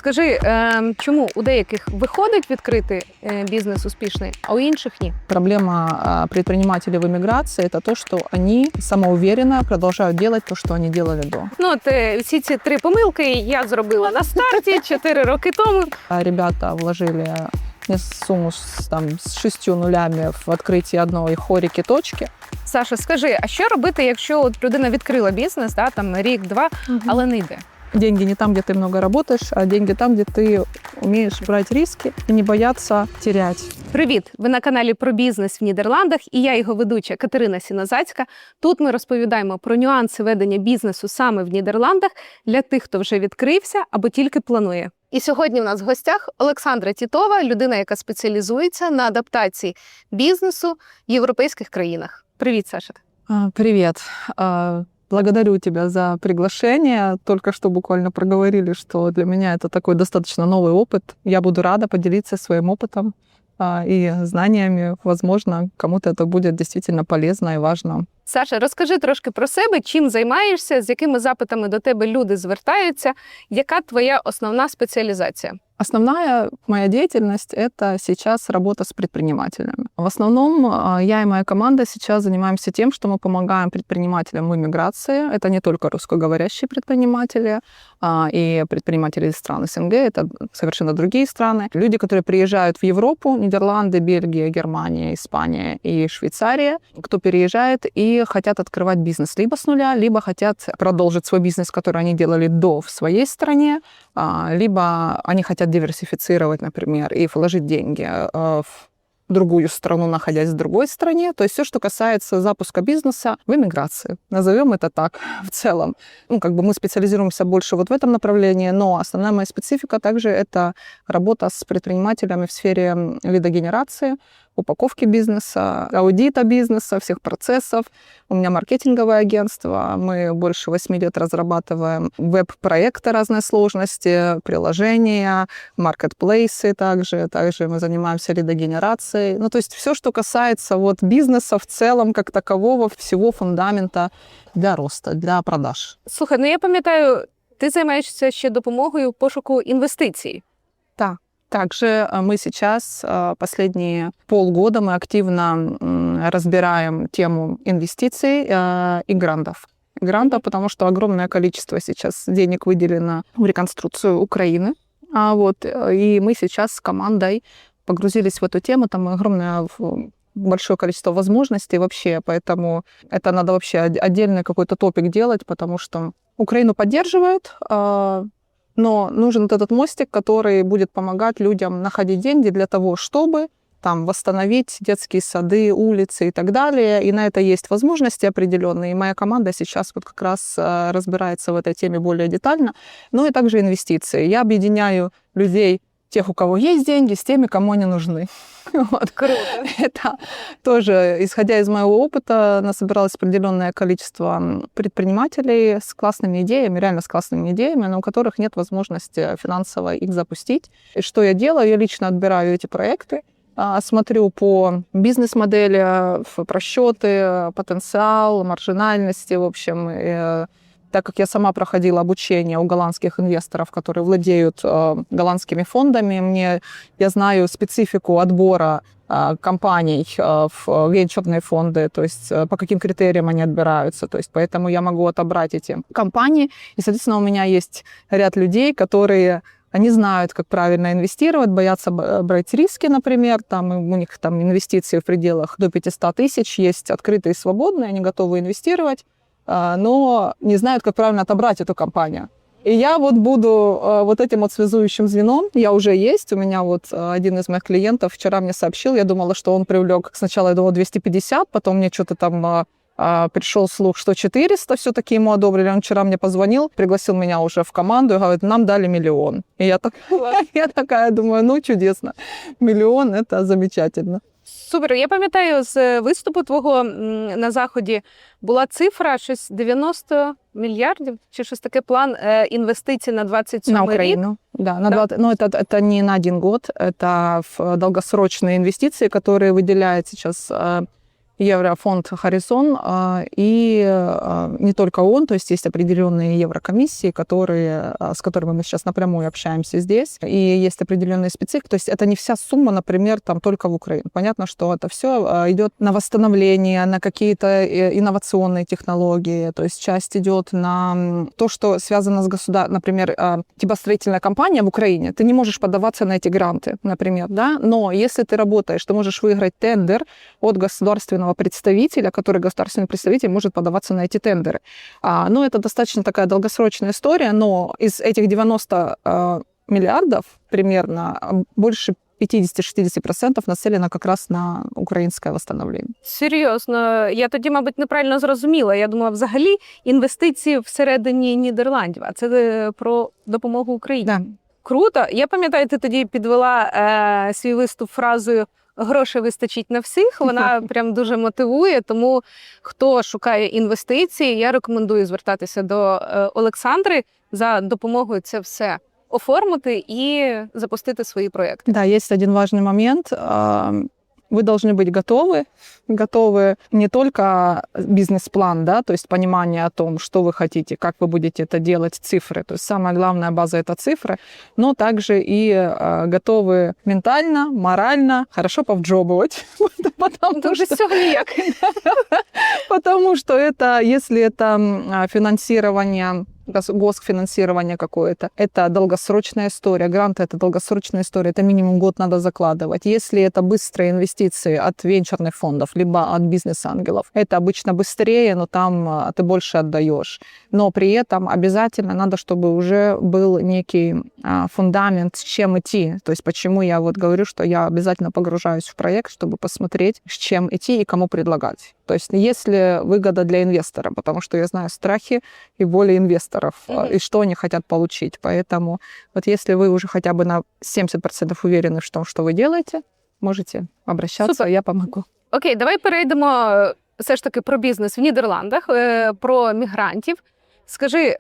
Скажи, чому у деяких виходить відкрити бізнес успішний, а у інших ні? Проблема предпринимателей в эмиграции – это то, что они самоуверенно продолжают делать то, что они делали до. Ну, от всі ці 3 помилки я зробила на старті 4 роки тому. Ребята вложили сумму с 6 нулями в открытие одной хорики-точки. Саша, скажи, а що робити, якщо от людина відкрила бізнес, да, там рік-два, але не йде? Деньги не там, где ты много работаешь, а деньги там, где ты умеешь брать риски и не бояться терять. Привіт! Ви на каналі про бізнес в Нідерландах, і я його ведуча Катерина Сінозацька. Тут ми розповідаємо про нюанси ведення бізнесу саме в Нідерландах для тих, хто вже відкрився або тільки планує. І сьогодні в нас в гостях Олександра Тітова, людина, яка спеціалізується на адаптації бізнесу в європейських країнах. Привіт, Саша! Привет! Благодарю тебя за приглашение. Только что буквально проговорили, что для меня это такой достаточно новый опыт. Я буду рада поделиться своим опытом и знаниями. Возможно, кому-то это будет действительно полезно и важно. Саша, розкажи трошки про себе, чим займаєшся, з якими запитами до тебе люди звертаються, яка твоя основна спеціалізація? Основная моя деятельность – это сейчас работа с предпринимателями. В основном я и моя команда сейчас занимаемся тем, что мы помогаем предпринимателям в эмиграции. Это не только русскоговорящие предприниматели и предприниматели из стран СНГ, это совершенно другие страны. Люди, которые приезжают в Европу, Нидерланды, Бельгия, Германия, Испания и Швейцария, кто переезжает и хотят открывать бизнес либо с нуля, либо хотят продолжить свой бизнес, который они делали до в своей стране, либо они хотят диверсифицировать, например, и вложить деньги в другую страну, находясь в другой стране. То есть все, что касается запуска бизнеса в эмиграции. Назовем это так в целом. Мы специализируемся больше вот в этом направлении, но основная моя специфика также это работа с предпринимателями в сфере лидогенерации, упаковки бизнеса, аудита бизнеса, всех процессов. У меня маркетинговое агентство. Мы больше 8 лет разрабатываем веб-проекты разной сложности, приложения, маркетплейсы также. Также мы занимаемся лидогенерацией. То есть все, что касается бизнеса в целом, как такового, всего фундамента для роста, для продаж. Слухай, я пам'ятаю, ти займаєшся ще допомогою пошуку інвестицій. Да. Также мы сейчас, последние полгода, мы активно разбираем тему инвестиций и грантов. Потому что огромное количество сейчас денег выделено в реконструкцию Украины. И мы сейчас с командой погрузились в эту тему. Там огромное большое количество возможностей вообще, поэтому это надо вообще отдельный какой-то топик делать, потому что Украину поддерживают, но нужен вот этот мостик, который будет помогать людям находить деньги для того, чтобы восстановить детские сады, улицы и так далее. И на это есть возможности определенные. И моя команда сейчас как раз разбирается в этой теме более детально. Ну и также инвестиции. Я объединяю людей, тех, у кого есть деньги, с теми, кому они нужны. Круто. Это тоже, исходя из моего опыта, насобиралось определенное количество предпринимателей с классными идеями, реально с классными идеями, но у которых нет возможности финансово их запустить. И что я делаю? Я лично отбираю эти проекты, смотрю по бизнес-модели, просчеты, потенциал, маржинальности, в общем. Так как я сама проходила обучение у голландских инвесторов, которые владеют голландскими фондами, я знаю специфику отбора компаний в венчурные фонды, то есть по каким критериям они отбираются. То есть поэтому я могу отобрать эти компании. И, соответственно, у меня есть ряд людей, которые они знают, как правильно инвестировать, боятся брать риски, например. У них инвестиции в пределах до 500 тысяч, есть открытые и свободные, они готовы инвестировать, но не знают, как правильно отобрать эту компанию. И я буду этим связующим звеном. Я уже есть. У меня один из моих клиентов вчера мне сообщил, я думала, что он привлек сначала, я думала, 250, потом мне что-то пришел слух, что 400 все-таки ему одобрили. Он вчера мне позвонил, пригласил меня уже в команду и говорит, нам дали 1 миллион. И я такая думаю, чудесно. 1 миллион – это замечательно. Супер. Я пам'ятаю, з виступу твого на Заході була цифра, щось 90 мільярдів, чи щось таке, план інвестицій на 27 на Украину. рік. Да, на 20, но это не на 1 год, это в долгосрочные инвестиции, которые выделяет сейчас Еврофонд «Хоризон», и не только он, то есть определенные еврокомиссии, с которыми мы сейчас напрямую общаемся здесь, и есть определенные специфики, то есть это не вся сумма, например, там только в Украину. Понятно, что это все идет на восстановление, на какие-то инновационные технологии, то есть часть идет на то, что связано с государством, например, типа строительная компания в Украине, ты не можешь подаваться на эти гранты, например, да, но если ты работаешь, ты можешь выиграть тендер от государственного представителя, который государственный представитель может подаваться на эти тендеры. Ну, это достаточно такая долгосрочная история, но из этих 90 миллиардов примерно больше 50-60% нацелено как раз на українське восстановлення. Серйозно, я тоді, мабуть, неправильно зрозуміла. Я думала, взагалі інвестиції всередині Нідерландів, а це про допомогу Україні. Да. Круто. Я пам'ятаю, ти тоді підвела свій виступ фразою «грошей вистачить на всіх». Вона прям дуже мотивує, тому хто шукає інвестиції, я рекомендую звертатися до Олександри за допомогою це все оформити і запустити свої проекти. Да, есть один важный момент. Вы должны быть готовы не только бизнес-план, да, то есть понимание о том, что вы хотите, как вы будете это делать, цифры. То есть самая главная база — это цифры, но также и готовы ментально, морально, хорошо повджобывать. Потому что это, если это финансирование, госфинансирование какое-то, это долгосрочная история. Гранты — это долгосрочная история, это минимум год надо закладывать. Если это быстрые инвестиции от венчурных фондов, либо от бизнес-ангелов, это обычно быстрее, но там ты больше отдаешь. Но при этом обязательно надо, чтобы уже был некий фундамент, с чем идти. То есть почему я вот говорю, что я обязательно погружаюсь в проект, чтобы посмотреть, с чем идти и кому предлагать. То есть если выгода для инвестора, потому что я знаю страхи и боли инвесторов, и что они хотят получить. Поэтому вот если вы уже хотя бы на 70% уверены в том, что вы делаете, можете обращаться, Супер. я помогу. Окей, давай перейдемо все ж таки про бізнес в Нідерландах, про мігрантів. Скажи,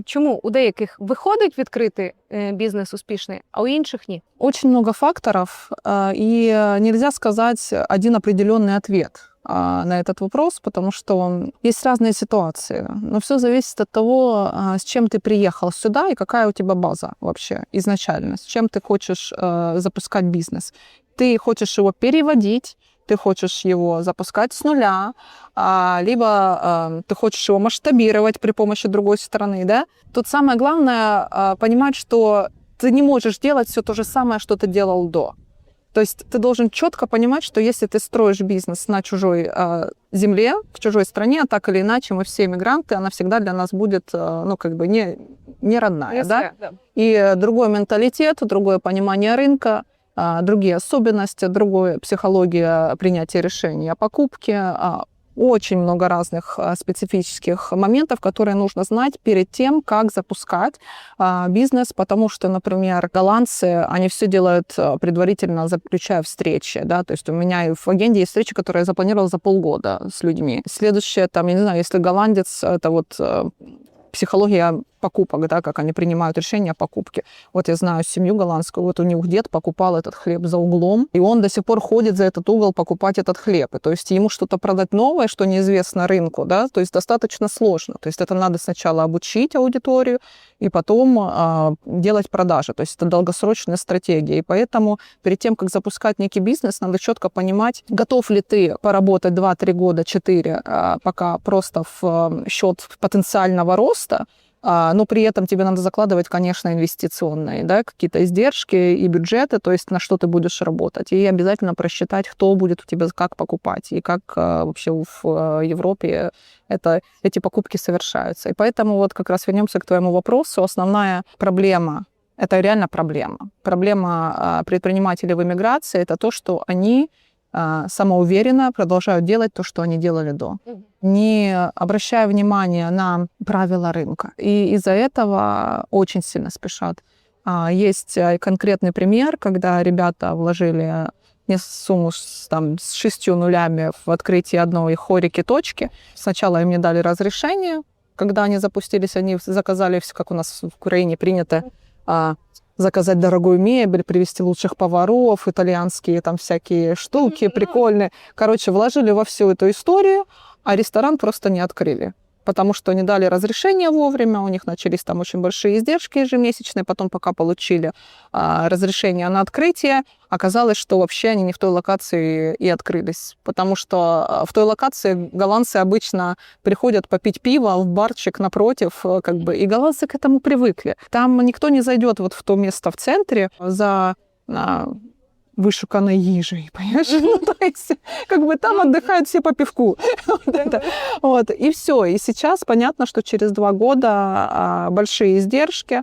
чому у деяких виходить відкрити бізнес успішний, а у інших ні? Очень много факторов, и нельзя сказать один определенный ответ на этот вопрос, потому что есть разные ситуации. Но все зависит от того, с чем ты приехал сюда и какая у тебя база вообще изначально, с чем ты хочешь запускать бизнес. Ты хочешь его переводить, ты хочешь его запускать с нуля, либо ты хочешь его масштабировать при помощи другой стороны, да? Тут самое главное понимать, что ты не можешь делать все то же самое, что ты делал до. То есть ты должен четко понимать, что если ты строишь бизнес на чужой земле, в чужой стране, так или иначе мы все иммигранты, она всегда для нас будет, ну, как бы не родная, да? И другой менталитет, другое понимание рынка, другие особенности, другая психология принятия решений о покупке, очень много разных специфических моментов, которые нужно знать перед тем, как запускать бизнес, потому что, например, голландцы, они все делают предварительно, заключая встречи, да, то есть у меня и в агенде есть встречи, которые я запланировала за полгода с людьми. Следующее, там, я не знаю, если голландец, это вот психология покупок, да, как они принимают решения о покупке. Вот я знаю семью голландскую, вот у них дед покупал этот хлеб за углом, и он до сих пор ходит за этот угол покупать этот хлеб. И, то есть ему что-то продать новое, что неизвестно рынку, да, то есть достаточно сложно. То есть это надо сначала обучить аудиторию и потом делать продажи. То есть это долгосрочная стратегия. И поэтому перед тем, как запускать некий бизнес, надо четко понимать, готов ли ты поработать 2-3 года, 4, пока просто в счет потенциального роста, но при этом тебе надо закладывать, конечно, инвестиционные, да, какие-то издержки и бюджеты, то есть на что ты будешь работать. И обязательно просчитать, кто будет у тебя как покупать и как вообще в Европе эти покупки совершаются. И поэтому вот как раз вернемся к твоему вопросу. Основная проблема, это реально проблема. Проблема предпринимателей в эмиграции – это то, что они самоуверенно продолжают делать то, что они делали до, не обращая внимания на правила рынка. И из-за этого очень сильно спешат. Есть конкретный пример, когда ребята вложили сумму с 6 нулями в открытие одной хорики-точки. Сначала им не дали разрешение, когда они запустились, они заказали, как у нас в Украине принято, заказать дорогую мебель, привезти лучших поваров, итальянские там всякие штуки прикольные. Короче, вложили во всю эту историю, а ресторан просто не открыли. Потому что не дали разрешения вовремя, у них начались там очень большие издержки ежемесячные, потом пока получили разрешение на открытие, оказалось, что вообще они не в той локации и открылись. Потому что в той локации голландцы обычно приходят попить пиво в барчик напротив, как бы, и голландцы к этому привыкли. Там никто не зайдет вот в то место в центре за вышуканной ежей, понимаешь? Ну, то есть, как бы там отдыхают все по пивку. Вот, и все. И сейчас понятно, что через 2 года большие издержки,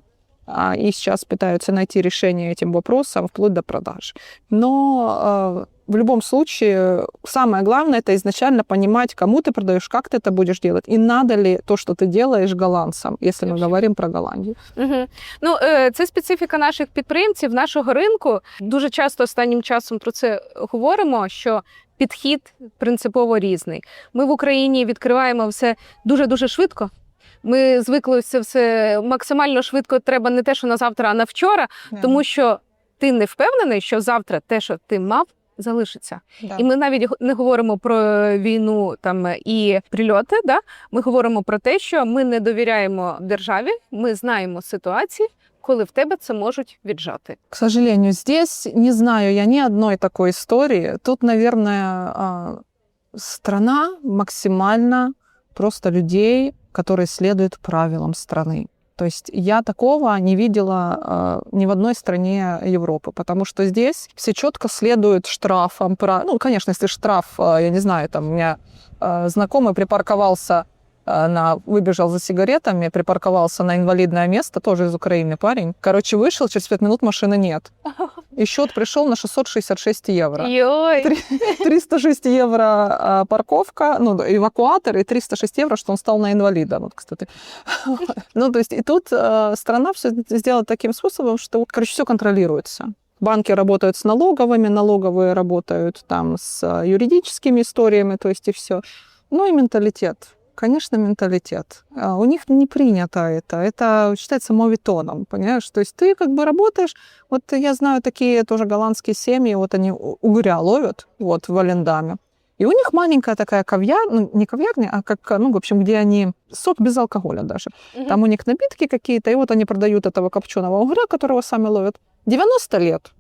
и сейчас пытаются найти решение этим вопросам вплоть до продаж. Но в любом случае, самое главное, это изначально понимать, кому ты продаешь, как ты это будешь делать, и надо ли то, что ты делаешь, голландцам, если ми говоримо про Голландію. Угу. Ну, це специфіка наших підприємців, нашого ринку. Дуже часто останнім часом про це говоримо, що підхід принципово різний. Ми в Україні відкриваємо все дуже-дуже швидко. Ми звикли все максимально швидко, треба не те, що на завтра, а на вчора, тому що ти не впевнений, що завтра те, що ти мав, залишиться. Да. І ми навіть не говоримо про війну там і прильоти, да? Ми говоримо про те, що ми не довіряємо державі, ми знаємо ситуації, коли в тебе це можуть віджати. К сожалению, здесь не знаю я ни одной такой истории. Тут, наверное, страна максимально просто людей, которые следуют правилам страны. То есть я такого не видела ни в одной стране Европы, потому что здесь все четко следуют штрафам. Ну, конечно, если штраф, я не знаю, там у меня знакомый припарковался, выбежал за сигаретами, припарковался на инвалидное место, тоже из Украины парень. Короче, вышел, через 5 минут машины нет. И счет пришел на 666 евро. Йой! 306 евро парковка, ну, эвакуатор, и 306 евро, что он стал на инвалида, вот, кстати. Ну, то есть и тут страна все сделала таким способом, что, короче, все контролируется. Банки работают с налоговыми, налоговые работают там с юридическими историями, то есть и все. Ну и менталитет. Конечно, менталитет. У них не принято это считается моветоном, понимаешь? То есть ты как бы работаешь, вот я знаю такие тоже голландские семьи, вот они угря ловят, вот в Валендаме, и у них маленькая такая кав'ярня, ну не кав'ярня, а как, ну в общем, где они, сок без алкоголя даже. Там у них напитки какие-то, и вот они продают этого копченого угря, которого сами ловят. 90 лет.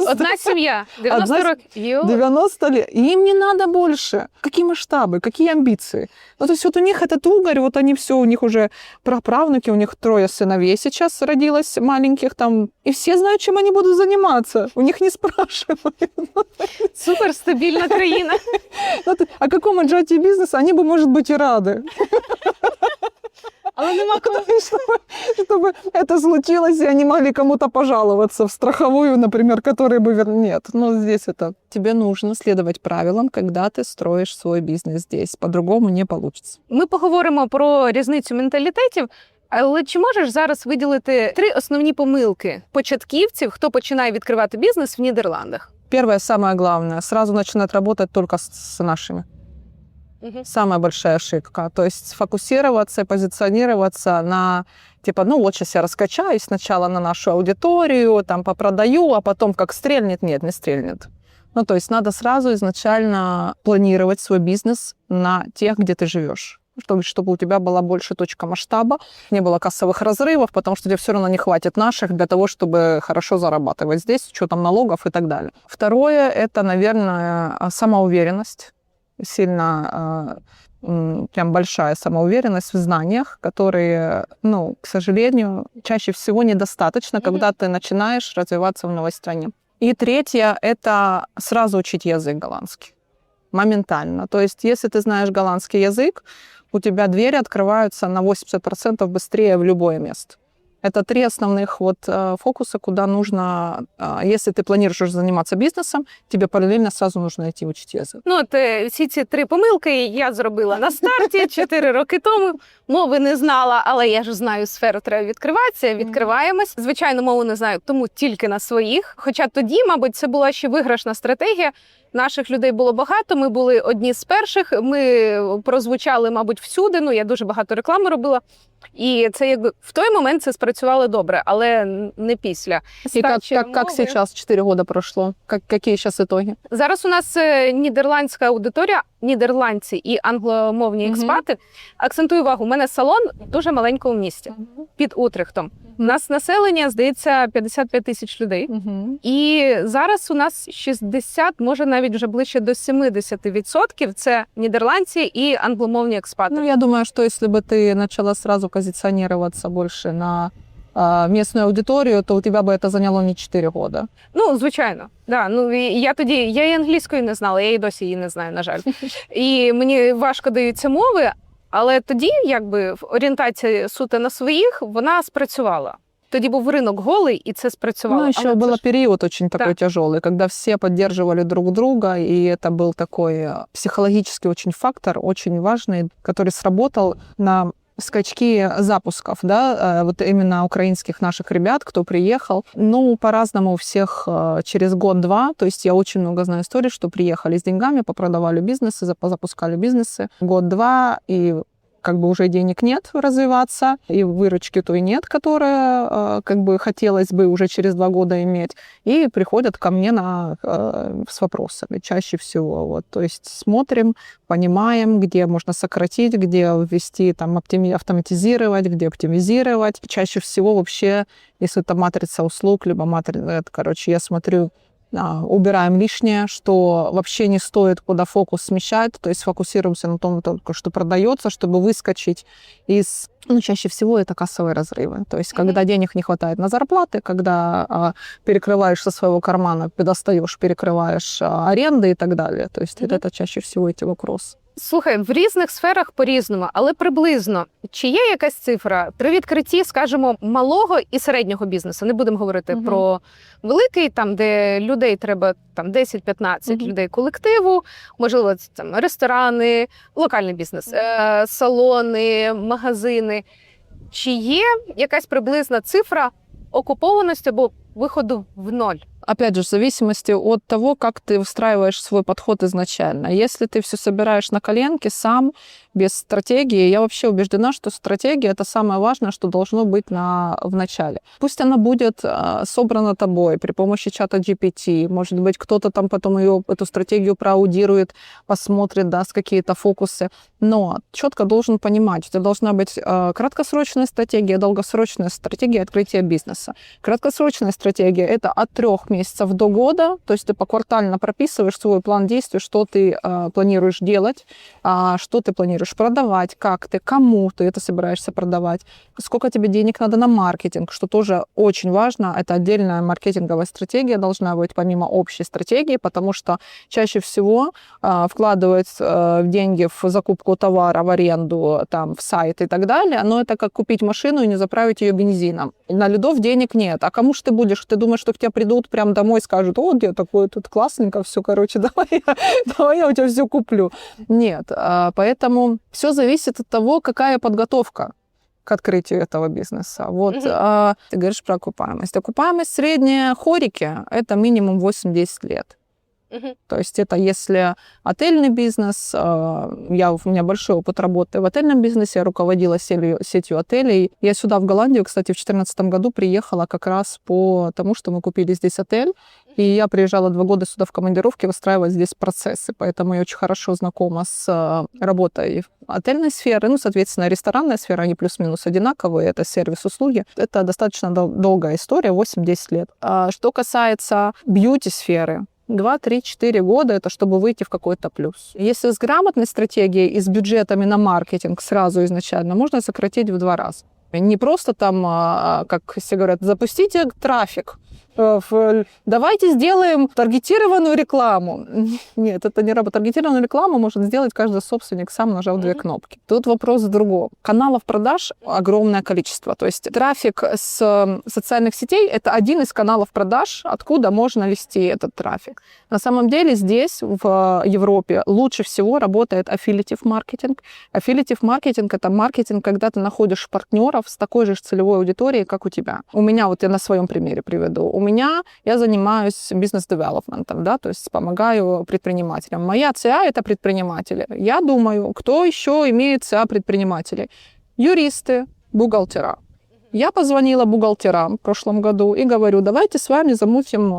Одна сім'я, 90 років. 90 лет. И им не надо больше. Какие масштабы, какие амбиции. Ну, то есть вот у них этот угорь, вот они все, у них уже праправнуки, у них 3 сыновей сейчас родилось маленьких там, и все знают, чем они будут заниматься. У них не спрашивают. Супер стабільна країна. О каком аджаті бизнеса они бы, может быть, и рады. Але нема кого. Чтобы это случилось, и они могли кому-то пожаловаться в страховую, например, который бы... Нет, но здесь это... Тебе нужно следовать правилам, когда ты строишь свой бизнес здесь. По-другому не получится. Ми поговоримо про різницю менталітетів, але чи можеш зараз виділити 3 основні помилки початківців, хто починає відкривати бізнес в Нідерландах? Первое, самое главное, сразу начинать работать только с нашими. Самая большая ошибка. То есть сфокусироваться, позиционироваться на, типа, ну вот сейчас я раскачаюсь сначала на нашу аудиторию, там попродаю, а потом как стрельнет, нет, не стрельнет. Ну, то есть надо сразу изначально планировать свой бизнес на тех, где ты живешь. Чтобы у тебя была больше точка масштаба, не было кассовых разрывов, потому что тебе все равно не хватит наших для того, чтобы хорошо зарабатывать здесь, с учетом налогов и так далее. Второе, это, наверное, самоуверенность. Сильно прям большая самоуверенность в знаниях, которые, ну, к сожалению, чаще всего недостаточно, когда ты начинаешь развиваться в новой стране. И третье – это сразу учить язык голландский. Моментально. То есть если ты знаешь голландский язык, у тебя двери открываются на 80% быстрее в любое место. Это 3 основных вот фокуса, куда нужно, если ты планируешь уже заниматься бизнесом, тебе параллельно сразу нужно идти учить язык. Ну, от всі ці 3 помилки я зробила на старті 4 роки тому. Мови не знала, але я ж знаю, сферу треба відкриватися, відкриваємось. Звичайно, мову не знаю, тому тільки на своїх. Хоча тоді, мабуть, це була ще виграшна стратегія. Наших людей було багато, ми були одні з перших, ми прозвучали, мабуть, всюди, ну, я дуже багато реклами робила. І це якби в той момент це спрацювало. працювали добре, але не після. И Стачі как мови. сейчас 4 года прошло? Какие сейчас итоги? Зараз у нас нідерландська аудиторія, нідерландці і англомовні Мгм. експати. Акцентую увагу, у мене салон в дуже маленькому місті, під Утрехтом. У нас населення, здається, 55 тисяч людей. І зараз у нас 60, може навіть вже ближче до 70% – це нідерландці і англомовні експати. Ну, я думаю, что если бы ты начала сразу позиционироваться больше на местную аудиторию, то у тебя бы это заняло не 4 года. Ну, звичайно. Да, ну, і я і англійської не знала, я і досі її не знаю, на жаль. І мені важко даються мови, але тоді, якби, орієнтація суто на своїх, вона спрацювала. Тоді був ринок голий, і це спрацювало. Ну, еще Але был це ж- период очень Да. такой тяжелый, когда все поддерживали друг друга, и это был такой психологический очень фактор, очень важный, который сработал на скачки запусков, да, вот именно украинских наших ребят, кто приехал. Ну, по-разному у всех через год-два. То есть я очень много знаю историй, что приехали с деньгами, попродавали бизнесы, запускали бизнесы. Год-два, и как бы уже денег нет развиваться, и выручки той нет, которая как бы хотелось бы уже через 2 года иметь, и приходят ко мне с вопросами чаще всего. Вот. То есть смотрим, понимаем, где можно сократить, где ввести, там, автоматизировать, где оптимизировать. Чаще всего вообще, если это матрица услуг, либо матрица, короче, я смотрю, убираем лишнее, что вообще не стоит куда фокус смещать, то есть фокусируемся на том, только что продается, чтобы выскочить из... Ну, чаще всего это кассовые разрывы. То есть, когда денег не хватает на зарплаты, когда перекрываешь со своего кармана, достаешь, перекрываешь аренды и так далее. То есть, это чаще всего эти вопросы. Слухай, в різних сферах по-різному, але приблизно. Чи є якась цифра при відкритті, скажімо, малого і середнього бізнесу? Не будемо говорити Мгм. про великий, там, де людей треба там 10-15 Мгм. людей колективу, можливо, це там ресторани, локальний бізнес, салони, магазини. Чи є якась приблизна цифра окупованості або виходу в ноль? Опять же, в зависимости от того, как ты выстраиваешь свой подход изначально. Если ты все собираешь на коленке сам, без стратегии, я вообще убеждена, что стратегия – это самое важное, что должно быть в начале. Пусть она будет собрана тобой при помощи чата GPT, может быть, кто-то там потом эту стратегию проаудирует, посмотрит, даст какие-то фокусы, но четко должен понимать, что должна быть краткосрочная стратегия, долгосрочная стратегия открытия бизнеса. Краткосрочная стратегия – это от 3 месяцев до года, то есть ты поквартально прописываешь свой план действий, что ты планируешь делать, что ты планируешь продавать, как ты, кому ты это собираешься продавать, сколько тебе денег надо на маркетинг, что тоже очень важно. Это отдельная маркетинговая стратегия должна быть помимо общей стратегии, потому что чаще всего вкладывать деньги в закупку товара, в аренду, там, в сайт и так далее, но это как купить машину и не заправить ее бензином. На лидов денег нет. А кому ж ты будешь? Ты думаешь, что к тебе придут прям домой и скажут: о, где такое тут классненько, все, короче, давай я у тебя все куплю. Нет, поэтому все зависит от того, какая подготовка к открытию этого бизнеса. Вот ты говоришь про окупаемость. Окупаемость средняя хорики – это минимум 8-10 лет. То есть это если отельный бизнес, у меня большой опыт работы в отельном бизнесе, я руководила сетью отелей. Я сюда, в Голландию, кстати, в 2014 году приехала как раз по тому, что мы купили здесь отель. И я приезжала 2 года сюда в командировке выстраивать здесь процессы. Поэтому я очень хорошо знакома с работой отельной сферы. Ну, соответственно, ресторанная сфера, они плюс-минус одинаковые. Это сервис, услуги. Это достаточно долгая история, 8-10 лет. Что касается бьюти-сферы, 2, 3, 4 года – это чтобы выйти в какой-то плюс. Если с грамотной стратегией и с бюджетами на маркетинг сразу изначально, можно сократить в 2 раза. Не просто там, как все говорят, запустите трафик, давайте сделаем таргетированную рекламу. Нет, это не работа. Таргетированную рекламу может сделать каждый собственник, сам нажав 2 кнопки. Тут вопрос в другом. Каналов продаж огромное количество. То есть трафик с социальных сетей – это один из каналов продаж, откуда можно вести этот трафик. На самом деле здесь, в Европе, лучше всего работает аффилиатив-маркетинг. Аффилиатив-маркетинг – это маркетинг, когда ты находишь партнеров с такой же целевой аудиторией, как у тебя. У меня, вот я на своем примере приведу, я занимаюсь бизнес-девелопментом, да, то есть помогаю предпринимателям. Моя ЦА – это предприниматели. Я думаю, кто еще имеет ЦА предпринимателей? Юристы, бухгалтера. Я позвонила бухгалтерам в прошлом году и говорю, давайте с вами замутим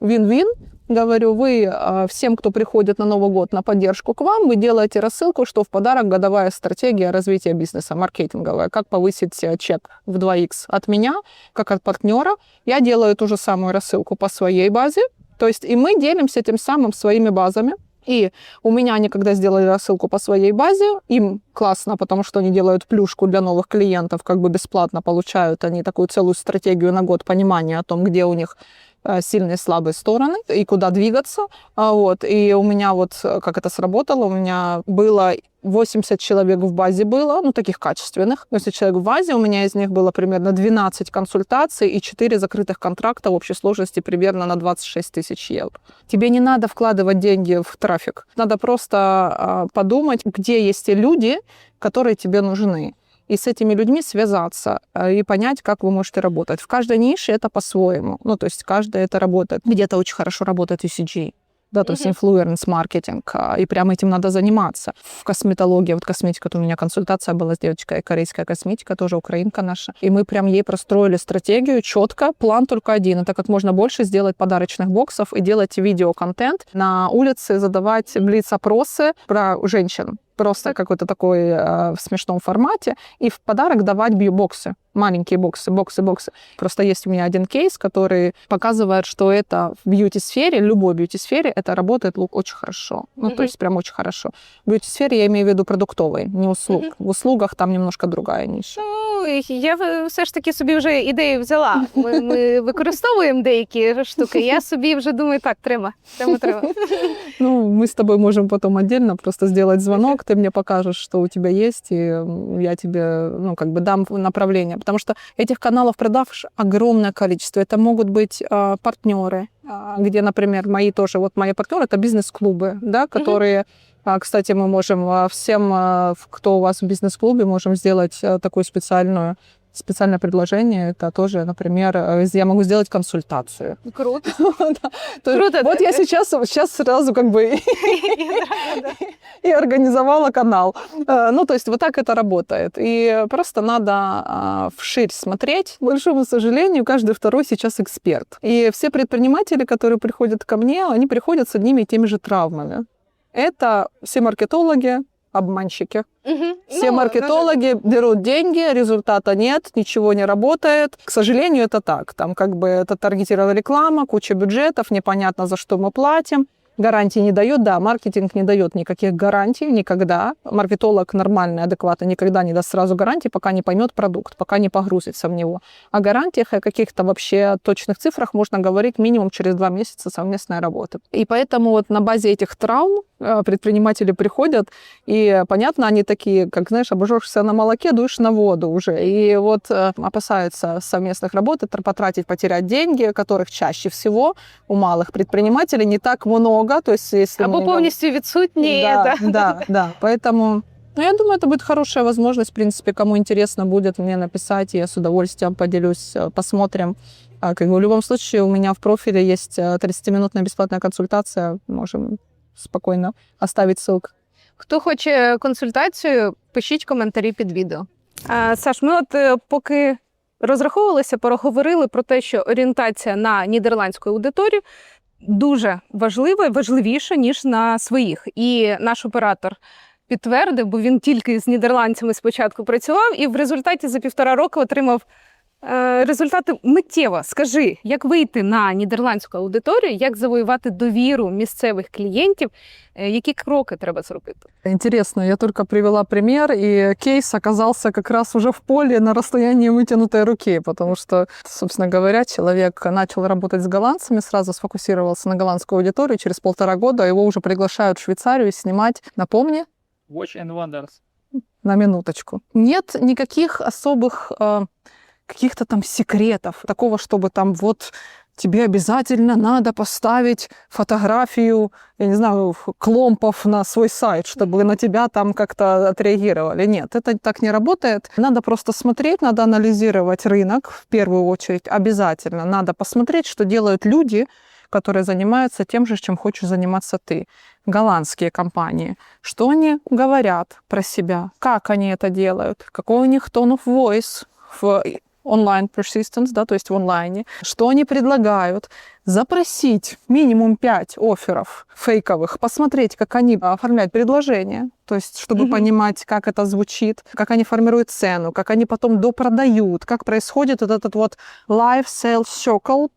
вин-вин. Говорю, вы всем, кто приходит на Новый год на поддержку к вам, вы делаете рассылку, что в подарок годовая стратегия развития бизнеса, маркетинговая, как повысить чек в 2х от меня, как от партнера. Я делаю ту же самую рассылку по своей базе, то есть и мы делимся тем самым своими базами. И у меня они, когда сделали рассылку по своей базе, им классно, потому что они делают плюшку для новых клиентов, как бы бесплатно получают они такую целую стратегию на год, понимания о том, где у них сильные и слабые стороны и куда двигаться. Вот. И у меня вот как это сработало, у меня было 80 человек в базе было, ну, таких качественных. 80 человек в базе, у меня из них было примерно 12 консультаций и 4 закрытых контракта в общей сложности примерно на 26 тысяч евро. Тебе не надо вкладывать деньги в трафик. Надо просто подумать, где есть те люди, которые тебе нужны. И с этими людьми связаться и понять, как вы можете работать. В каждой нише это по-своему. Ну, то есть каждая это работает. Где-то очень хорошо работает ECG, да, то есть инфлюенс-маркетинг, и прям этим надо заниматься. В косметологии, вот косметика, у меня консультация была с девочкой, корейская косметика, тоже украинка наша, и мы прям ей простроили стратегию четко, план только один, это как можно больше сделать подарочных боксов и делать видеоконтент, на улице задавать блиц-опросы про женщин, просто какой-то такой в смешном формате, и в подарок давать боксы, маленькие боксы. Просто есть у меня один кейс, который показывает, что это в бьюти-сфере, любой бьюти-сфере, это работает очень хорошо. Ну, то есть прям очень хорошо. В бьюти-сфере я имею в виду продуктовой, не услуг. В услугах там немножко другая ниша. Ну, я все ж таки собі вже ідею взяла. Ми використовуємо деякі штуки, я собі вже думаю, так, треба. Ну, мы с тобой можем потом отдельно просто сделать звонок, ты мне покажешь, что у тебя есть, и я тебе, ну, как бы дам направление. Потому что этих каналов продаж огромное количество. Это могут быть партнеры, где, например, мои партнеры, это бизнес-клубы, да, которые, кстати, мы можем всем, кто у вас в бизнес-клубе, можем сделать такую специальное предложение. Это тоже, например, я могу сделать консультацию. Круто. Круто. Вот я сейчас сразу как бы и организовала канал. Ну, то есть вот так это работает. И просто надо вширь смотреть. К большому сожалению, каждый второй сейчас эксперт. И все предприниматели, которые приходят ко мне, они приходят с одними и теми же травмами. Это все маркетологи, обманщики. Все маркетологи берут деньги, результата нет, ничего не работает. К сожалению, это так. Там как бы это таргетированная реклама, куча бюджетов, непонятно, за что мы платим. Гарантии не дает, да, маркетинг не дает никаких гарантий никогда. Маркетолог нормальный, адекватный никогда не даст сразу гарантий, пока не поймет продукт, пока не погрузится в него. О гарантиях и каких-то вообще точных цифрах можно говорить минимум через 2 месяца совместной работы. И поэтому вот на базе этих травм предприниматели приходят, и, понятно, они такие, как, знаешь, обожжешься на молоке, дуешь на воду уже. И вот опасаются совместных работ, потратить, потерять деньги, которых чаще всего у малых предпринимателей не так много. То есть, если або повністю відсутні. Да. Поэтому, я думаю, это будет хорошая возможность, в принципе, кому интересно будет мне написать, я с удовольствием поделюсь, посмотрим. Как бы в любом случае у меня в профиле есть 30-минутная бесплатная консультация, можем спокійно оставити ссылку. Хто хоче консультацію, пишіть коментарі під відео. Саш, ми поки розраховувалися, проговорили про те, що орієнтація на нідерландську аудиторію дуже важлива і важливіша, ніж на своїх. І наш оператор підтвердив, бо він тільки з нідерландцями спочатку працював, і в результаті за 1,5 року отримав результати миттєво. Скажи, як вийти на нідерландську аудиторію, як завоювати довіру місцевих клієнтів, які кроки треба зробити? Интересно, я только привела пример, и кейс оказался как раз уже в поле на расстоянии вытянутой руки, потому что, собственно говоря, человек начал работать с голландцами, сразу сфокусировался на голландскую аудиторию, через 1,5 года его уже приглашают в Швейцарию снимать, напомни? Watch and Wonders. На минуточку. Нет никаких особых каких-то там секретов, такого, чтобы там вот тебе обязательно надо поставить фотографию, я не знаю, кломпов на свой сайт, чтобы на тебя там как-то отреагировали. Нет, это так не работает. Надо просто смотреть, надо анализировать рынок в первую очередь. Обязательно надо посмотреть, что делают люди, которые занимаются тем же, чем хочешь заниматься ты. Голландские компании. Что они говорят про себя, как они это делают, какой у них tone of voice, в онлайн persistence, да, то есть в онлайне, что они предлагают, запросить минимум 5 офферов фейковых, посмотреть, как они оформляют предложение, то есть чтобы понимать, как это звучит, как они формируют цену, как они потом допродают, как происходит вот этот вот live sales circle,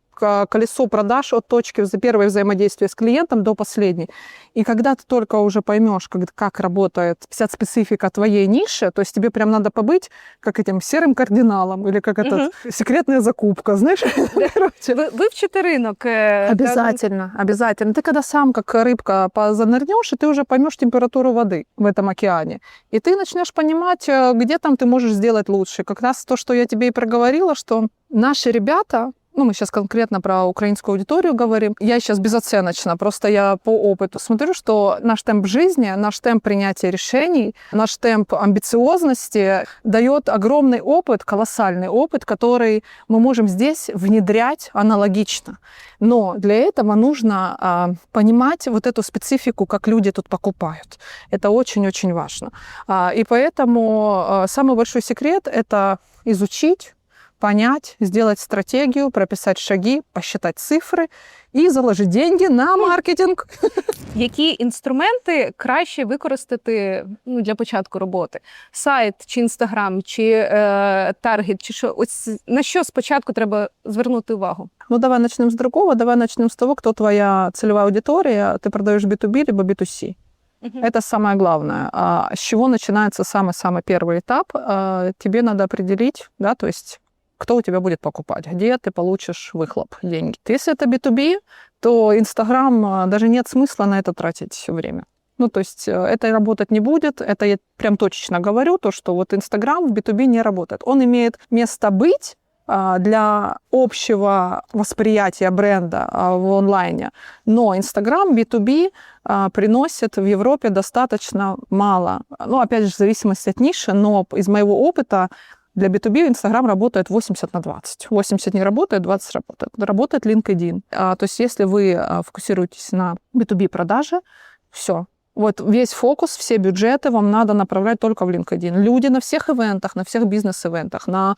колесо продаж от точки за первое взаимодействие с клиентом до последней. И когда ты только уже поймешь, как работает вся специфика твоей ниши, то есть тебе прям надо побыть как этим серым кардиналом или как это секретная закупка, знаешь? Вивчити ринок. Обязательно, обязательно. Ты когда сам как рыбка занырнешь, и ты уже поймешь температуру воды в этом океане. И ты начнешь понимать, где там ты можешь сделать лучше. Как раз то, что я тебе и проговорила, что наши ребята, ну, мы сейчас конкретно про украинскую аудиторию говорим. Я сейчас безоценочно, просто я по опыту смотрю, что наш темп жизни, наш темп принятия решений, наш темп амбициозности дает огромный опыт, колоссальный опыт, который мы можем здесь внедрять аналогично. Но для этого нужно понимать вот эту специфику, как люди тут покупают. Это очень-очень важно. И поэтому самый большой секрет – это изучить, понять, сделать стратегию, прописать шаги, посчитать цифры і заложити деньги на маркетинг. Які інструменти краще використати для початку роботи? Сайт, чи Інстаграм, чи таргет, чи що? Ось на що спочатку треба звернути увагу? Ну, давай начнем с другого. Давай начнем с того, кто твоя целевая аудитория. Ты продаешь B2B либо B2C. Это самое главное. С чего начинается самый-самый первый этап? Тебе надо определить, да, то есть кто у тебя будет покупать, где ты получишь выхлоп, деньги. Если это B2B, то Инстаграм, даже нет смысла на это тратить время. Ну, то есть это работать не будет, это я прям точечно говорю, то, что вот Инстаграм в B2B не работает. Он имеет место быть для общего восприятия бренда в онлайне, но Инстаграм B2B приносит в Европе достаточно мало. Ну, опять же, в зависимости от ниши, но из моего опыта для B2B Инстаграм работает 80/20. 80 не работает, 20 работает. Работает LinkedIn. То есть если вы фокусируетесь на B2B продаже, все. Вот весь фокус, все бюджеты вам надо направлять только в LinkedIn. Люди на всех ивентах, на всех бизнес-ивентах, на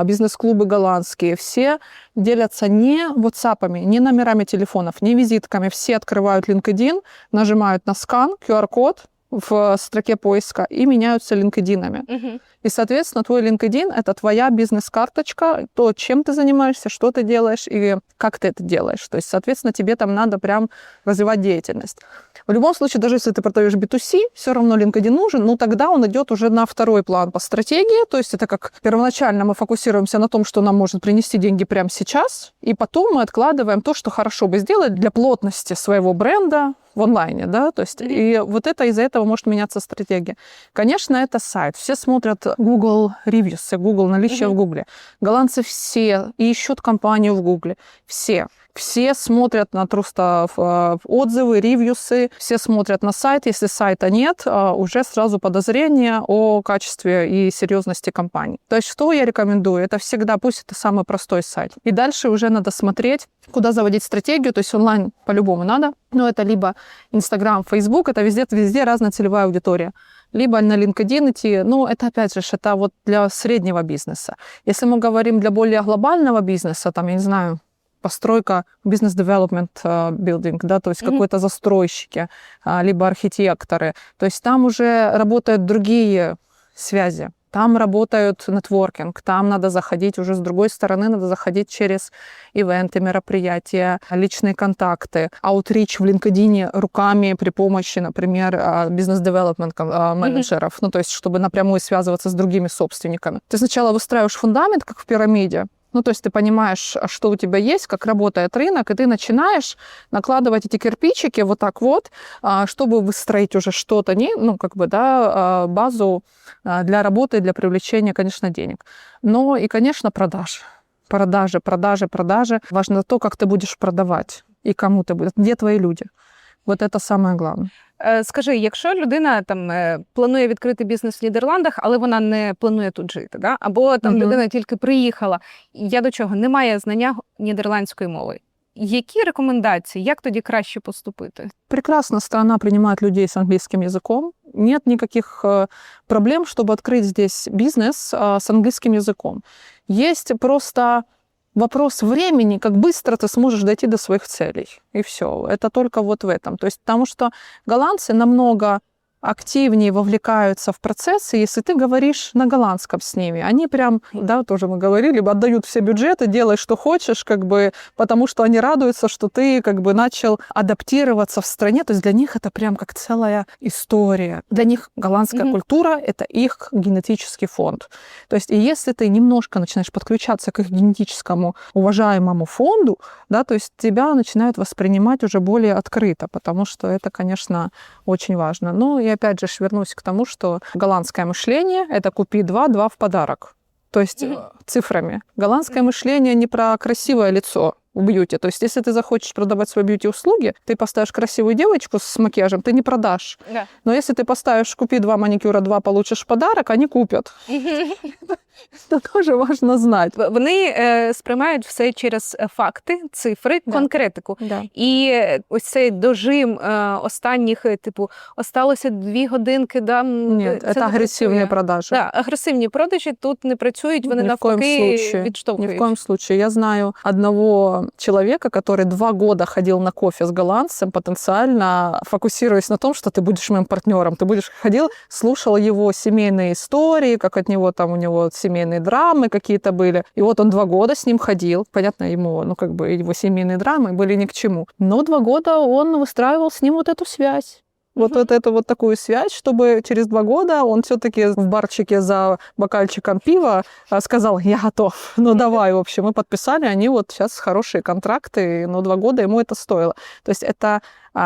бизнес-клубы голландские, все делятся не WhatsApp'ами, не номерами телефонов, не визитками. Все открывают LinkedIn, нажимают на скан, QR-код в строке поиска и меняются LinkedIn'ами. И, соответственно, твой LinkedIn – это твоя бизнес-карточка, то, чем ты занимаешься, что ты делаешь и как ты это делаешь. То есть, соответственно, тебе там надо прям развивать деятельность. В любом случае, даже если ты продаешь B2C, все равно LinkedIn нужен, но тогда он идет уже на второй план по стратегии. То есть это как первоначально мы фокусируемся на том, что нам может принести деньги прямо сейчас, и потом мы откладываем то, что хорошо бы сделать для плотности своего бренда в онлайне, да, то есть и вот это из-за этого может меняться стратегия. Конечно, это сайт. Все смотрят Google Reviews, Google наличие в Google. Голландцы все ищут компанию в Google. Все смотрят на просто отзывы, ревьюсы, все смотрят на сайт. Если сайта нет, уже сразу подозрение о качестве и серьезности компании. То есть что я рекомендую? Это всегда, пусть это самый простой сайт. И дальше уже надо смотреть, куда заводить стратегию. То есть онлайн по-любому надо. Но это либо Инстаграм, Фейсбук, это везде разная целевая аудитория. Либо на LinkedIn идти. Ну, это опять же, это вот для среднего бизнеса. Если мы говорим для более глобального бизнеса, там, я не знаю, постройка, бизнес-девелопмент билдинг, да, то есть какой-то застройщики, либо архитекторы. То есть там уже работают другие связи. Там работают нетворкинг, там надо заходить уже с другой стороны, надо заходить через ивенты, мероприятия, личные контакты, аутрич в LinkedIn руками при помощи, например, бизнес-девелопмент менеджеров, ну, то есть чтобы напрямую связываться с другими собственниками. Ты сначала выстраиваешь фундамент, как в пирамиде, ну, то есть ты понимаешь, что у тебя есть, как работает рынок, и ты начинаешь накладывать эти кирпичики вот так вот, чтобы выстроить уже что-то, ну, как бы, да, базу для работы, для привлечения, конечно, денег. Но и, конечно, продажи. Важно то, как ты будешь продавать и кому ты будешь, где твои люди. Вот это самое главное. Скажи, якщо людина там планує відкрити бізнес в Нідерландах, але вона не планує тут жити, да? Або там людина тільки приїхала, я до чого, не має знання нідерландської мови. Які рекомендації, як тоді краще поступити? Прекрасно страна принимает людей с английским языком. нет никаких проблем, чтобы открыть здесь бизнес с английским языком. Есть просто вопрос времени, как быстро ты сможешь дойти до своих целей. И все. Это только вот в этом. То есть, потому что голландцы намного активнее вовлекаются в процессы, если ты говоришь на голландском с ними. Они прям, да, тоже мы говорили, отдают все бюджеты, делай, что хочешь, как бы, потому что они радуются, что ты как бы начал адаптироваться в стране. То есть для них это прям как целая история. Для них голландская культура — это их генетический фонд. То есть и если ты немножко начинаешь подключаться к их генетическому уважаемому фонду, да, то есть тебя начинают воспринимать уже более открыто, потому что это, конечно, очень важно. Ну, и опять же вернусь к тому, что голландское мышление — это купи два в подарок. То есть цифрами. Голландское мышление не про красивое лицо в бьюти. То есть если ты захочешь продавать свои бьюти-услуги, ты поставишь красивую девочку с макияжем, ты не продашь. Да. Но если ты поставишь купи 2 маникюра, 2 получишь в подарок, они купят. Це дуже важливо знати. Вони сприймають все через факти, цифри, конкретику. Да. І ось цей дожим останніх, типу, осталося 2 годинки, да, Нет, це это не агрессивные працює. продажи. Да, агресивні продажі тут не працюють, вони Ни в коем навпаки случае. відштовхують. Ни в коем случае. Я знаю одного человека, который 2 года ходил на кофе с голландцем, потенциально фокусируясь на том, что ты будешь моим партнером. Ты будешь ходил, слушал его семейные истории, как от него там у него семейные драмы какие-то были. И вот он 2 года с ним ходил. Понятно, ему, ну, как бы его семейные драмы были ни к чему. Но 2 года он выстраивал с ним вот эту связь. Вот эту вот такую связь, чтобы через 2 года он все-таки в барчике за бокальчиком пива сказал: я готов, ну давай, в общем. Мы подписали, они вот сейчас хорошие контракты, но 2 года ему это стоило. То есть это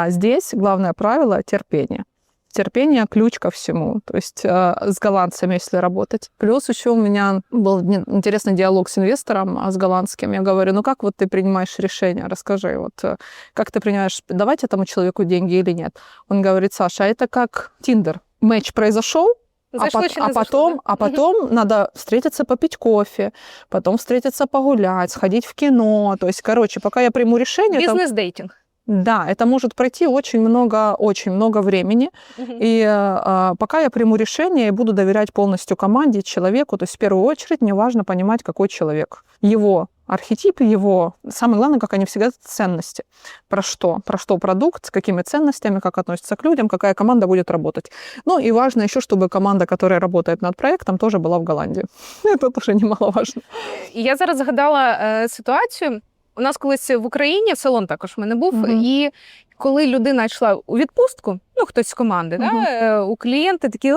здесь главное правило — терпение. Терпение – ключ ко всему. То есть с голландцами, если работать. Плюс еще у меня был интересный диалог с инвестором, с голландским. Я говорю: ну как вот ты принимаешь решение? Расскажи, вот как ты принимаешь, давать этому человеку деньги или нет? Он говорит: Саша, это как Тиндер. Матч произошел, а потом надо встретиться попить кофе, потом встретиться погулять, сходить в кино. То есть, короче, пока я приму решение... Бізнес-дейтинг. Да, это может пройти очень много времени. И пока я приму решение и буду доверять полностью команде, человеку, то есть в первую очередь мне важно понимать, какой человек. Его архетип, его... Самое главное, как они всегда, ценности. Про что? Про что продукт, с какими ценностями, как относится к людям, какая команда будет работать. Ну и важно еще, чтобы команда, которая работает над проектом, тоже была в Голландии. Это тоже немаловажно. Я зараз згадала ситуацію. У нас колись в Україні салон також в мене був, і коли людина йшла у відпустку, ну, хтось з команди, да, у клієнти такі: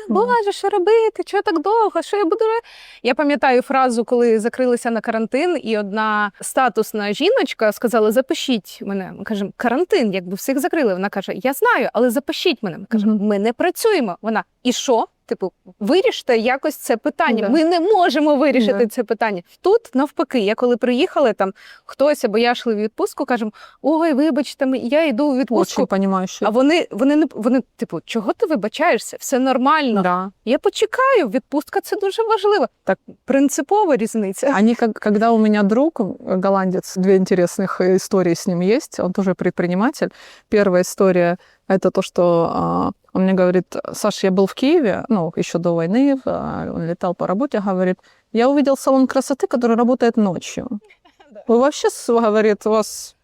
боже, що робити, чого так довго, що я буду робити? Я пам'ятаю фразу, коли закрилися на карантин, і одна статусна жіночка сказала: запишіть мене. Ми кажемо: карантин, якби всіх закрили. Вона каже: я знаю, але запишіть мене. Ми кажемо: ми не працюємо. Вона: і що? Типу, виріште якось це питання. Да. Ми не можемо вирішити це питання. Тут навпаки, я коли приїхала, там хтось або я йшли в відпустку, кажемо: ой, вибачте, я йду у відпустку. Очень понимающие. А вони типу, чого ти вибачаєшся? Все нормально. Да. Я почекаю, відпустка – це дуже важливо. Так, принципова різниця. Они, когда у меня друг, голландец, 2 интересных истории с ним есть, он тоже предприниматель. Первая история — это то, что он мне говорит: Саш, я был в Киеве, ну, еще до войны, он летал по работе, говорит: я увидел салон красоты, который работает ночью. Вы вообще, говорит, у вас...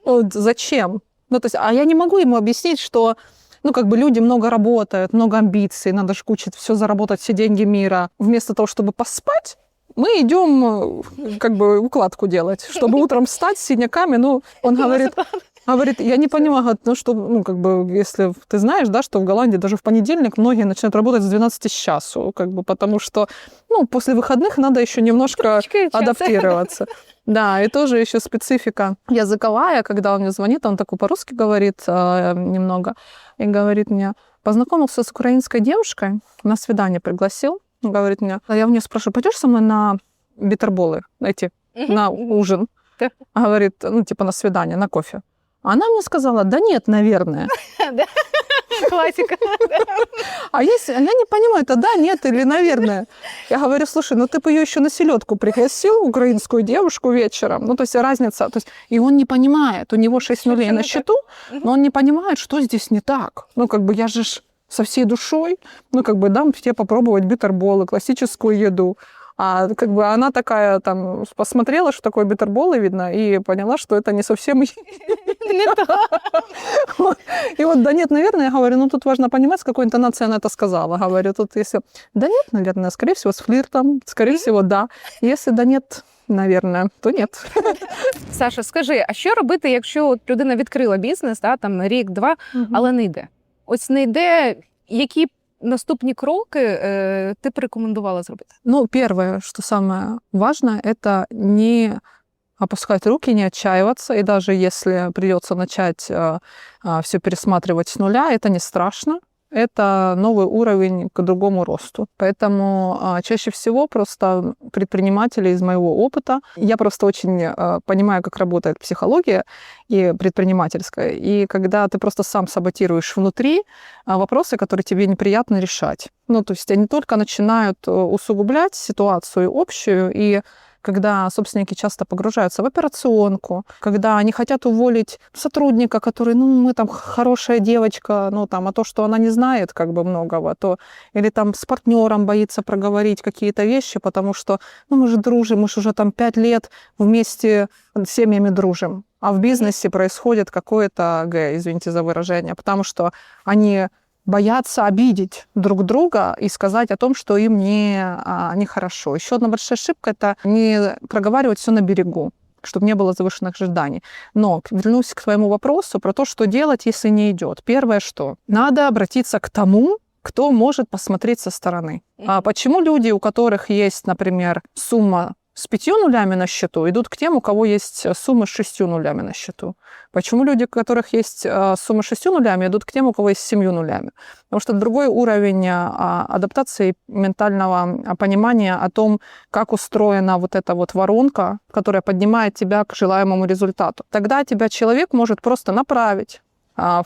Вот, зачем? Ну, то есть, а я не могу ему объяснить, что, ну, как бы люди много работают, много амбиций, надо ж кучить все заработать, все деньги мира. Вместо того, чтобы поспать, мы идем как бы укладку делать, чтобы утром встать с синяками. Ну, он говорит, я не понимаю, ну, что, ну, как бы, если ты знаешь, да, что в Голландии даже в понедельник многие начинают работать с 12 часу, как бы, потому что, ну, после выходных надо еще немножко адаптироваться. Да, и тоже еще специфика языковая, когда он мне звонит, он такой по-русски говорит немного, и говорит мне: познакомился с украинской девушкой, на свидание пригласил, говорит мне, а я у нее спрашиваю: пойдешь со мной на битерболы эти, на ужин? Говорит, ну, типа на свидание, на кофе. Она мне сказала: да нет, наверное. Классика. А если она не понимает, а да, нет или наверное. Я говорю: слушай, ну ты бы ее еще на селедку пригласил, украинскую девушку, вечером. Ну, то есть разница. То есть, и он не понимает, у него 6 нулей на счету, но он не понимает, что здесь не так. Ну, как бы я же со всей душой, ну, как бы дам тебе попробовать битерболы, классическую еду. А как бы она такая там посмотрела, что такое битерболы, видно, и поняла, что это не совсем не то. И вот, да нет, наверное, я говорю, ну тут важно понимать, с какой интонацией она это сказала. Говорю, тут если да нет, наверное, скорее всего, с флиртом, скорее всего, да. Если да нет, наверное, то нет. Саша, скажи, а що робити, якщо от людина відкрила бізнес, да, там рік-два, але не йде? Ось не йде, які наступні кроки ти б рекомендувала зробити? Ну, первое, что самое важное, это не опускать руки, не отчаиваться. И даже если придется начать все пересматривать с нуля, это не страшно. Это новый уровень к другому росту. Поэтому чаще всего просто предприниматели из моего опыта, я просто очень понимаю, как работает психология и предпринимательская. И когда ты просто сам саботируешь внутри вопросы, которые тебе неприятно решать. Ну, то есть они только начинают усугублять ситуацию общую, и когда собственники часто погружаются в операционку, когда они хотят уволить сотрудника, который, ну, мы там хорошая девочка, ну, там, а то, что она не знает как бы многого, то или там с партнером боится проговорить какие-то вещи, потому что, ну, мы же дружим, мы же уже там 5 лет вместе с семьями дружим, а в бизнесе происходит какое-то извините за выражение, потому что они боятся обидеть друг друга и сказать о том, что им нехорошо. Еще одна большая ошибка – это не проговаривать все на берегу, чтобы не было завышенных ожиданий. Но вернусь к твоему вопросу про то, что делать, если не идет. Первое, что надо обратиться к тому, кто может посмотреть со стороны. А почему люди, у которых есть, например, сумма с 5 нулями на счету, идут к тем, у кого есть сумма с 6 нулями на счету? Почему люди, у которых есть сумма с 6 нулями, идут к тем, у кого есть 7 нулями? Потому что другой уровень адаптации ментального понимания о том, как устроена вот эта вот воронка, которая поднимает тебя к желаемому результату. Тогда тебя человек может просто направить,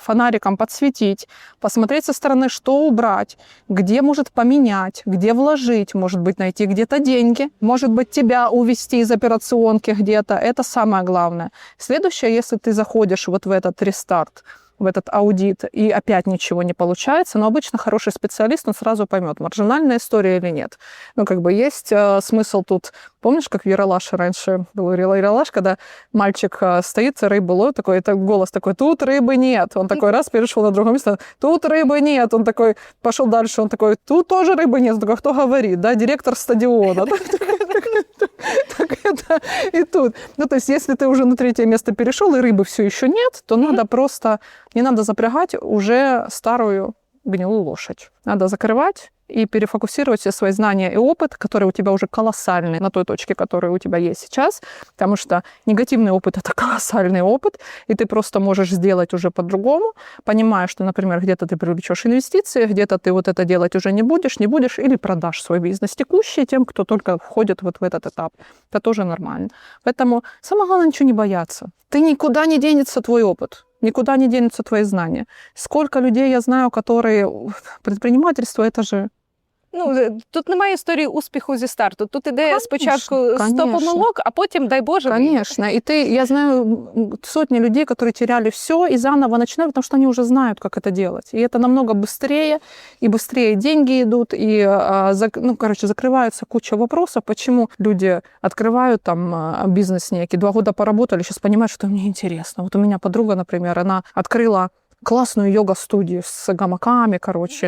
фонариком подсветить, посмотреть со стороны, что убрать, где может поменять, где вложить, может быть, найти где-то деньги, может быть, тебя увести из операционки где-то. Это самое главное. Следующее, если ты заходишь вот в этот рестарт, в этот аудит, и опять ничего не получается, но обычно хороший специалист, он сразу поймет, маржинальная история или нет. Ну, как бы есть смысл тут. Помнишь, как в Ералаше раньше был Ералаш, когда мальчик стоит, рыбу ловит, такой, это голос такой, тут рыбы нет. Он такой раз перешел на другое место, тут рыбы нет. Он такой пошел дальше, он такой, тут тоже рыбы нет. Он такой, кто говорит, да, директор стадиона. Так это и тут. Ну, то есть, если ты уже на 3-е место перешел, и рыбы все еще нет, то надо просто, не надо запрягать уже старую гнилую лошадь. Надо закрывать и перефокусировать все свои знания и опыт, который у тебя уже колоссальный на той точке, которая у тебя есть сейчас, потому что негативный опыт – это колоссальный опыт, и ты просто можешь сделать уже по-другому, понимая, что, например, где-то ты привлечешь инвестиции, где-то ты вот это делать уже не будешь, или продашь свой бизнес текущий тем, кто только входит вот в этот этап. Это тоже нормально. Поэтому самое главное – ничего не бояться. Ты никуда не денется твой опыт. Никуда не денутся твои знания. Сколько людей я знаю, которые... Предпринимательство – это же... Ну, тут немає історії успіху зі старту. Тут іде спочатку 100 помилок, а потім, дай Боже... Конечно. И я знаю сотни людей, которые теряли все и заново начинают, потому что они уже знают, как это делать. И это намного быстрее, и быстрее деньги идут, и, закрывается куча вопросов, почему люди открывают там бизнес некий, 2 года поработали, сейчас понимают, что мне интересно. Вот у меня подруга, например, она открыла классную йога-студию с гамаками,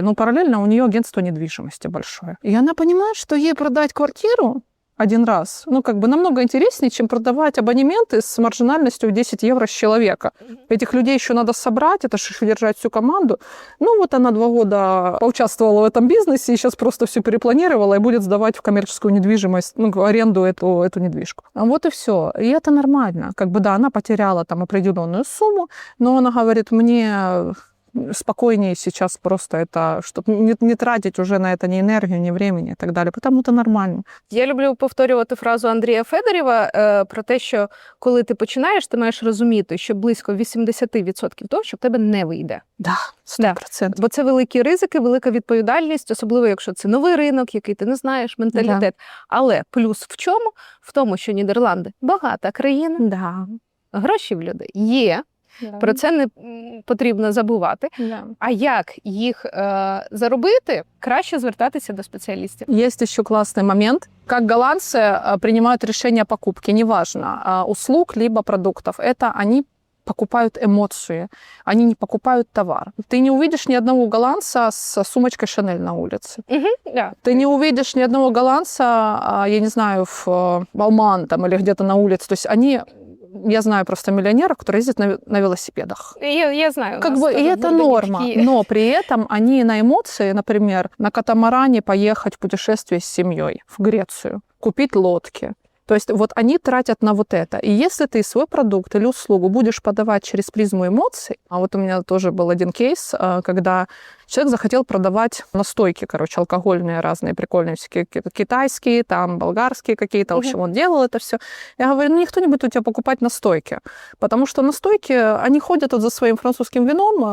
ну, параллельно у нее агентство недвижимости большое. И она понимает, что ей продать квартиру 1 раз, намного интереснее, чем продавать абонементы с маржинальностью в 10 евро с человека. Этих людей еще надо собрать, это же держать всю команду. Ну, вот она 2 года поучаствовала в этом бизнесе и сейчас просто все перепланировала и будет сдавать в коммерческую недвижимость, в аренду эту недвижку. Вот и все. И это нормально. Да, она потеряла там определенную сумму, но она говорит, мне спокойнее сейчас просто это, чтобы не тратить уже на это ни энергию, ни времени и так далі. Тому це нормально. Я люблю повторювати фразу Андрія Федорєва про те, що коли ти починаєш, ти маєш розуміти, що близько 80% того, що в тебе не вийде. Да, 100%. Бо це великі ризики, велика відповідальність, особливо якщо це новий ринок, який ти не знаєш, менталітет. Да. Але плюс в чому? В тому, що Нідерланди – багата країна, да. Гроші в людей є, Про це не потрібно забувати. Да. А як їх заробити? Краще звертатися до спеціалістів. Есть еще классный момент, как голландцы принимают решение о покупке, неважно, услуг либо продуктов. Это они покупают эмоции, они не покупают товар. Ты не увидишь ни одного голландца с сумочкой Шанель на улице. Да. Ты не увидишь ни одного голландца, я не знаю, в Балман там, или где-то на улице. То есть они, я знаю просто миллионеров, которые ездят на велосипедах. Я знаю. Как бы, и это норма, но при этом они на эмоции, например, на катамаране поехать в путешествие с семьей в Грецию, купить лодки. То есть вот они тратят на вот это. И если ты свой продукт или услугу будешь подавать через призму эмоций, а вот у меня тоже был один кейс, когда человек захотел продавать настойки, короче, алкогольные разные, прикольные, всякие китайские, там, болгарские какие-то. В общем, он делал это все. Я говорю, ну, никто не будет у тебя покупать настойки, потому что настойки, они ходят вот за своим французским вином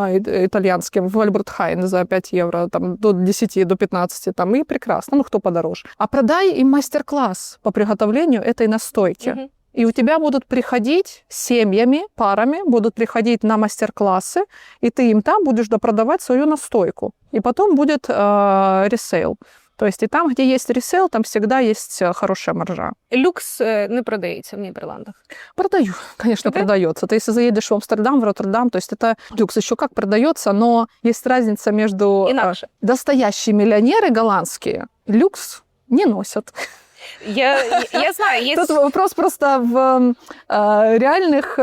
итальянским в Альберт Хайн за 5 евро, там, до 10, до 15, там, и прекрасно, ну, кто подороже. А продай им мастер-класс по приготовлению этой настойки. И у тебя будут приходить семьями, парами, будут приходить на мастер-классы, и ты им там будешь допродавать свою настойку. И потом будет ресейл. То есть и там, где есть ресейл, там всегда есть хорошая маржа. Люкс не продається в Нідерландах. Продаю, конечно, Да? продается. Ты если заедешь в Амстердам, в Роттердам, то есть это люкс еще как продается, но есть разница между Інакше. настоящие миллионеры голландские. Люкс не носят. Я знаю, є... Тут вопрос просто в реальных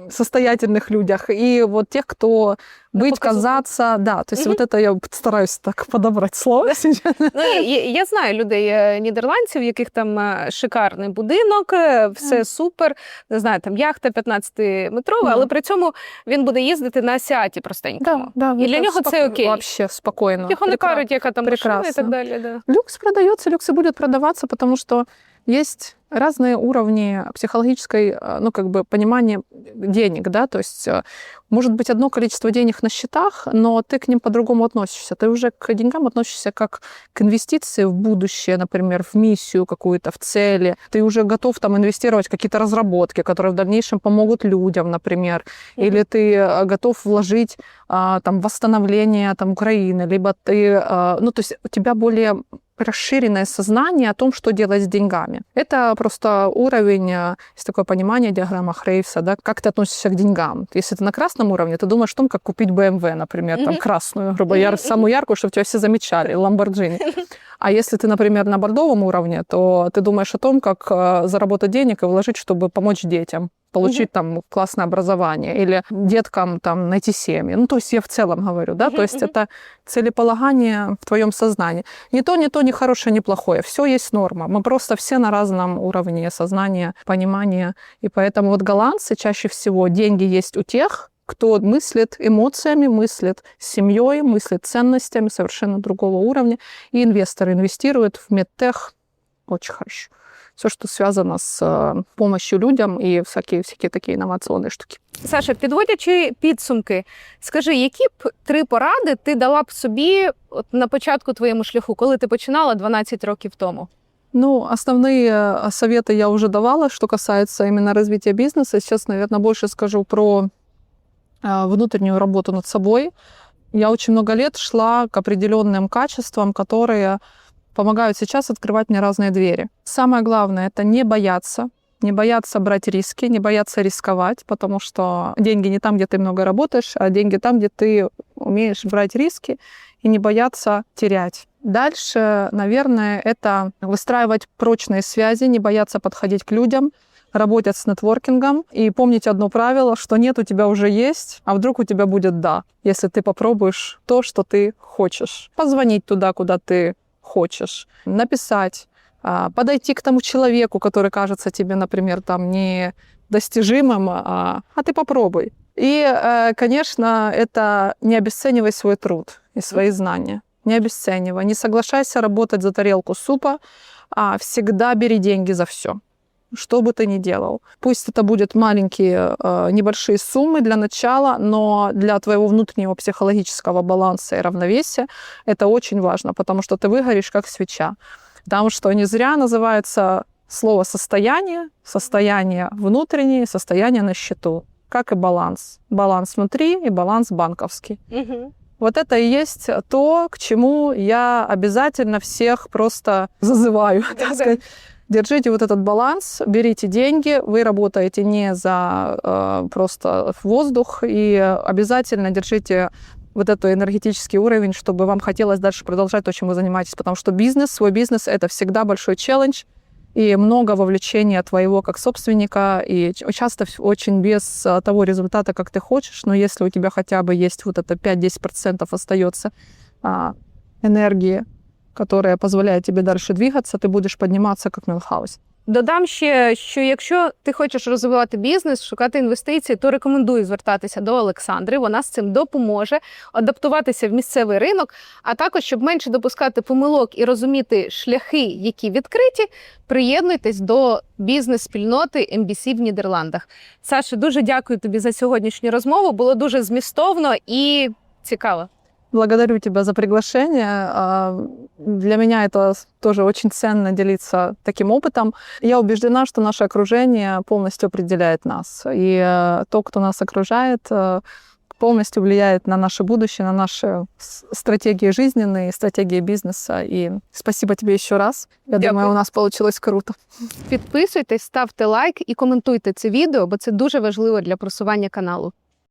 состоятельных людях и вот тех, кто быть, казаться, да. То есть вот это я стараюсь так подобрать слово сейчас. Ну, я знаю людей, нідерландців, в яких там шикарний будинок, все супер, не знаю, там яхта 15-метрова, але при цьому він буде їздити на Сіаті простенькому. Да, І для нього це окей. Вообще спокойно. Його не кажуть, яка там машина і Прекрасно. так далі. Да. Люкс продается, люкс и будет продаваться, потому что есть разные уровни психологической, ну, как бы, понимания денег, да, то есть может быть одно количество денег на счетах, но ты к ним по-другому относишься. Ты уже к деньгам относишься как к инвестиции в будущее, например, в миссию какую-то, в цели. Ты уже готов там инвестировать в какие-то разработки, которые в дальнейшем помогут людям, например. Или ты готов вложить там восстановление там Украины, либо ты, ну, то есть у тебя более расширенное сознание о том, что делать с деньгами. Это просто уровень, есть такое понимание, диаграмма Хрейвса, да, как ты относишься к деньгам. Если ты на красном уровне, ты думаешь о том, как купить BMW, например, там красную, грубо говоря, самую яркую, чтобы тебя все замечали, Lamborghini. А если ты, например, на бордовом уровне, то ты думаешь о том, как заработать денег и вложить, чтобы помочь детям, получить там классное образование или деткам там найти семьи. Ну, то есть я в целом говорю, да, то есть это целеполагание в твоем сознании. Ни то, ни хорошее, ни плохое. Все есть норма. Мы просто все на разном уровне сознания, понимания. И поэтому вот голландцы чаще всего деньги есть у тех, кто мыслит эмоциями, мыслит семьей, мыслит ценностями совершенно другого уровня. И инвесторы инвестируют в медтех очень хорошо. Все, что связано с помощью людям і всякі такі інноваційні штуки. Саша, підводячи підсумки, скажи, які б 3 поради ти дала б собі от на початку твоєму шляху, коли ти починала 12 років тому? Ну, основные советы я уже давала, что касается именно развития бизнеса. Сейчас, наверное, больше скажу про внутреннюю работу над собой. Я очень много лет шла к определенным качествам, которые помогают сейчас открывать мне разные двери. Самое главное — это не бояться брать риски, не бояться рисковать, потому что деньги не там, где ты много работаешь, а деньги там, где ты умеешь брать риски и не бояться терять. Дальше, наверное, это выстраивать прочные связи, не бояться подходить к людям, работать с нетворкингом и помнить одно правило, что нет у тебя уже есть, а вдруг у тебя будет да, если ты попробуешь то, что ты хочешь. Позвонить туда, куда ты хочешь, написать, подойти к тому человеку, который кажется тебе, например, там недостижимым, а ты попробуй. И, конечно, это не обесценивай свой труд и свои знания. Не обесценивай, не соглашайся работать за тарелку супа, а всегда бери деньги за все. Что бы ты ни делал. Пусть это будут маленькие, небольшие суммы для начала, но для твоего внутреннего психологического баланса и равновесия это очень важно, потому что ты выгоришь как свеча. Потому что не зря называется слово состояние внутреннее, состояние на счету. как и баланс. Баланс внутри и баланс банковский. Угу. Вот это и есть то, к чему я обязательно всех просто зазываю, так сказать. Держите вот этот баланс, берите деньги, вы работаете не за просто воздух, и обязательно держите вот этот энергетический уровень, чтобы вам хотелось дальше продолжать то, чем вы занимаетесь, потому что свой бизнес — это всегда большой челлендж, и много вовлечения твоего как собственника, и часто очень без того результата, как ты хочешь, но если у тебя хотя бы есть вот это 5-10% остается энергии, которая позволяє тобі далі двигатися, ти будеш підніматися як Мюнхгаузен. Додам ще, що якщо ти хочеш розвивати бізнес, шукати інвестиції, то рекомендую звертатися до Олександри. Вона з цим допоможе, адаптуватися в місцевий ринок, а також, щоб менше допускати помилок і розуміти шляхи, які відкриті, приєднуйтесь до бізнес-спільноти MBC в Нідерландах. Саша, дуже дякую тобі за сьогоднішню розмову. Було дуже змістовно і цікаво. Благодарю тебя за приглашение. Для меня это тоже очень ценно делиться таким опытом. Я убеждена, что наше окружение полностью определяет нас. И то, кто нас окружает, полностью влияет на наше будущее, на наши стратегии жизненные, стратегии бизнеса. И спасибо тебе еще раз. Я думаю, у нас получилось круто. Підписуйтесь, ставте лайк і коментуйте це відео, бо це дуже важливо для просування каналу.